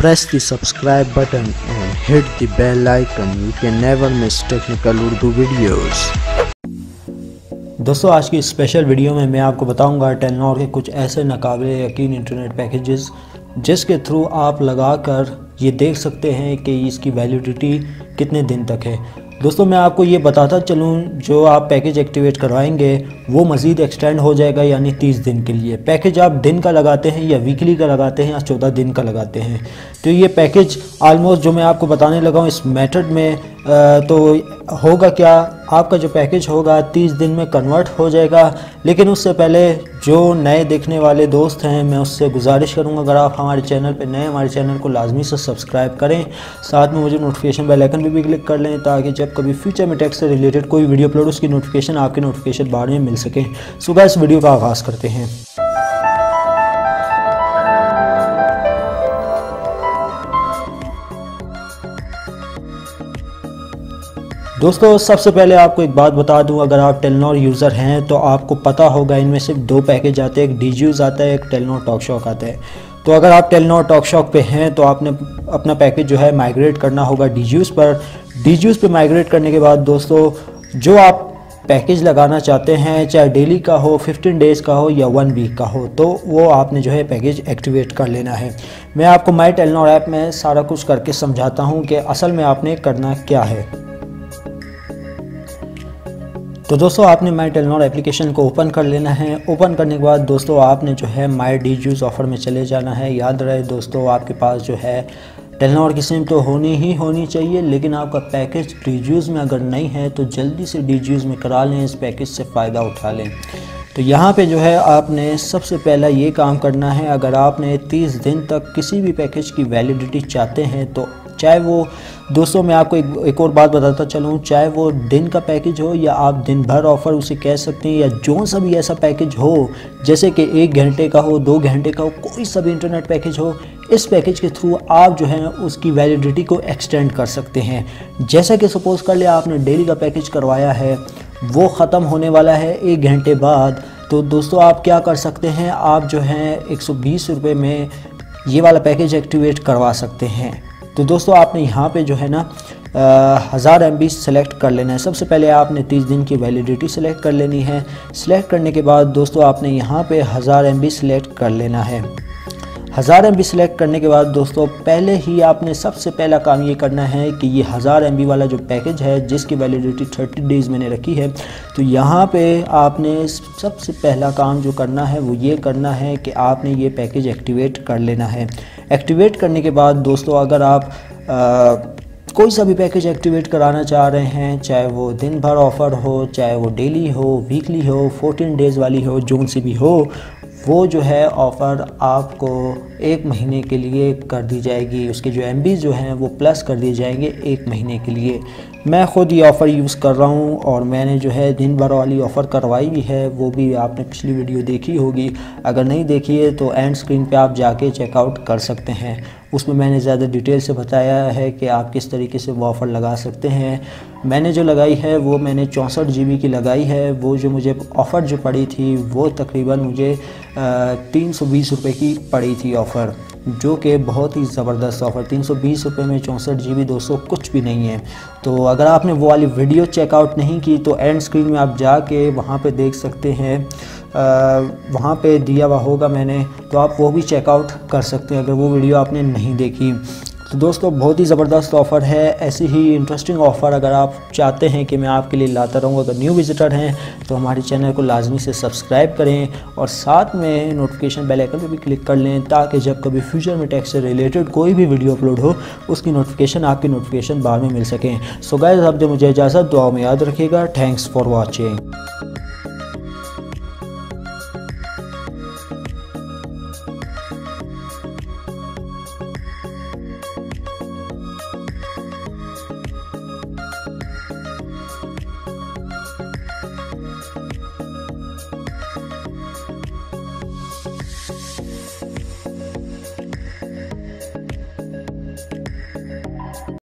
Press the subscribe button and hit the bell icon. You can never miss technical Urdu videos. दोस्तों आज की special video में मैं आपको बताऊंगा टेलनॉर के कुछ ऐसे नाकाबिले यकीन इंटरनेट पैकेजेस जिसके थ्रू आप लगाकर ये देख सकते हैं कि इसकी वैलिडिटी कितने दिन तक है। दोस्तों मैं आपको ये बताता चलूँ, जो आप पैकेज एक्टिवेट करवाएंगे वो मज़ीद एक्सटेंड हो जाएगा, यानी 30 दिन के लिए। पैकेज आप दिन का लगाते हैं या वीकली का लगाते हैं या 14 दिन का लगाते हैं, तो ये पैकेज ऑलमोस्ट जो मैं आपको बताने लगा हूँ इस मेथड में तो होगा क्या, आपका जो पैकेज होगा 30 दिन में कन्वर्ट हो जाएगा। लेकिन उससे पहले जो नए देखने वाले दोस्त हैं मैं उससे गुजारिश करूंगा, अगर आप हमारे चैनल पे नए, हमारे चैनल को लाजमी से सब्सक्राइब करें, साथ में मुझे नोटिफिकेशन बेल आइकन पे भी क्लिक कर लें ताकि जब कभी फ्यूचर में टेक से रिलेटेड कोई वीडियो अपलोड उसकी नोटिफिकेशन आपके नोटिफिकेशन बार में मिल सके। सो गाइस वीडियो का आगाज़ करते हैं। दोस्तों सबसे पहले आपको एक बात बता दूं, अगर आप टेलनॉर यूज़र हैं तो आपको पता होगा इनमें सिर्फ 2 पैकेज आते हैं, एक डीजीयूज़ आता है, एक टेलनॉर टॉकशॉक आता है। तो अगर आप टेलनॉर टॉकशॉक पे हैं तो आपने अपना पैकेज जो है माइग्रेट करना होगा डीजीयूज़ पर। डीजीयूज़ पे माइग्रेट करने के बाद दोस्तों जो आप पैकेज लगाना चाहते हैं, चाहे डेली का हो, 15 डेज़ का हो या 1 वीक का हो, तो वो आपने जो है पैकेज एक्टिवेट कर लेना है। मैं आपको माई टेलनॉर ऐप में सारा कुछ करके समझाता हूँ कि असल में आपने करना क्या है। तो दोस्तों आपने माई टेलनॉर एप्लीकेशन को ओपन कर लेना है। ओपन करने के बाद दोस्तों आपने जो है माई डीजीयूज़ ऑफ़र में चले जाना है। याद रहे दोस्तों, आपके पास जो है टेलनॉर की सिम तो होनी ही होनी चाहिए, लेकिन आपका पैकेज डीजीयूज़ में अगर नहीं है तो जल्दी से डीजीयूज़ में करा लें, इस पैकेज से फ़ायदा उठा लें। तो यहाँ पे जो है आपने सबसे पहला ये काम करना है, अगर आपने 30 दिन तक किसी भी पैकेज की वैलिडिटी चाहते हैं तो चाहे वो दोस्तों मैं आपको एक और बात बताता चलूँ, चाहे वो दिन का पैकेज हो या आप दिन भर ऑफ़र उसे कह सकते हैं, या जो सा भी ऐसा पैकेज हो जैसे कि 1 घंटे का हो, 2 घंटे का हो, कोई सा भी इंटरनेट पैकेज हो, इस पैकेज के थ्रू आप जो है उसकी वैलिडिटी को एक्सटेंड कर सकते हैं। जैसा कि सपोज़ कर लिया आपने डेली का पैकेज करवाया है, वो ख़त्म होने वाला है 1 घंटे बाद, तो दोस्तों आप क्या कर सकते हैं, आप जो है 120 रुपये में ये वाला पैकेज एक्टिवेट करवा सकते हैं। तो दोस्तों आपने यहाँ पे जो है ना 1000 MB सेलेक्ट कर लेना है। सबसे पहले आपने 30 दिन की वैलिडिटी सेलेक्ट कर लेनी है। सेलेक्ट करने के बाद दोस्तों आपने यहाँ पे 1000 MB सेलेक्ट कर लेना है। 1000 MB सेलेक्ट करने के बाद दोस्तों पहले ही आपने सबसे पहला काम ये करना है कि ये 1000 MB वाला जो पैकेज है जिसकी वैलिडिटी 30 डेज़ मैंने रखी है, तो यहाँ पे आपने सबसे पहला काम जो करना है वो ये करना है कि आपने ये पैकेज एक्टिवेट कर लेना है। एक्टिवेट करने के बाद दोस्तों अगर आप कोई सा भी पैकेज एक्टिवेट कराना चाह रहे हैं, चाहे वो दिन भर ऑफ़र हो, चाहे वो डेली हो, वीकली हो, 14 डेज़ वाली हो, जो सी भी हो, वो जो है ऑफ़र आपको 1 महीने के लिए कर दी जाएगी। उसके जो MB जो हैं वो प्लस कर दिए जाएंगे 1 महीने के लिए। मैं ख़ुद ये ऑफ़र यूज़ कर रहा हूँ और मैंने जो है दिन भर वाली ऑफ़र करवाई भी है, वो भी आपने पिछली वीडियो देखी होगी। अगर नहीं देखी है तो एंड स्क्रीन पे आप जाके चेकआउट कर सकते हैं, उसमें मैंने ज़्यादा डिटेल से बताया है कि आप किस तरीके से वो ऑफ़र लगा सकते हैं। मैंने जो लगाई है वो मैंने 64 GB की लगाई है। वो जो मुझे ऑफ़र जो पड़ी थी वो तकरीबन मुझे 320 रुपये की पड़ी थी ऑफ़र, जो कि बहुत ही ज़बरदस्त ऑफ़र। 320 रुपये में 64 GB दोस्तों कुछ भी नहीं है। तो अगर आपने वो वाली वीडियो चेकआउट नहीं की तो एंड स्क्रीन में आप जाके वहाँ पे देख सकते हैं, वहाँ पे दिया हुआ होगा मैंने, तो आप वो भी चेकआउट कर सकते हैं अगर वो वीडियो आपने नहीं देखी। तो दोस्तों बहुत ही ज़बरदस्त ऑफ़र है। ऐसी ही इंटरेस्टिंग ऑफ़र अगर आप चाहते हैं कि मैं आपके लिए लाता रहूँ, अगर न्यू विज़िटर हैं तो हमारे चैनल को लाजमी से सब्सक्राइब करें और साथ में नोटिफिकेशन बेल आइकन पर भी क्लिक कर लें ताकि जब कभी फ्यूचर में टेक से रिलेटेड कोई भी वीडियो अपलोड हो उसकी नोटिफिकेशन आपके नोटिफिकेशन बार में मिल सकें। सो गाइस अब जो मुझे इजाज़त, दुआ में याद रखिएगा। Thanks for watching.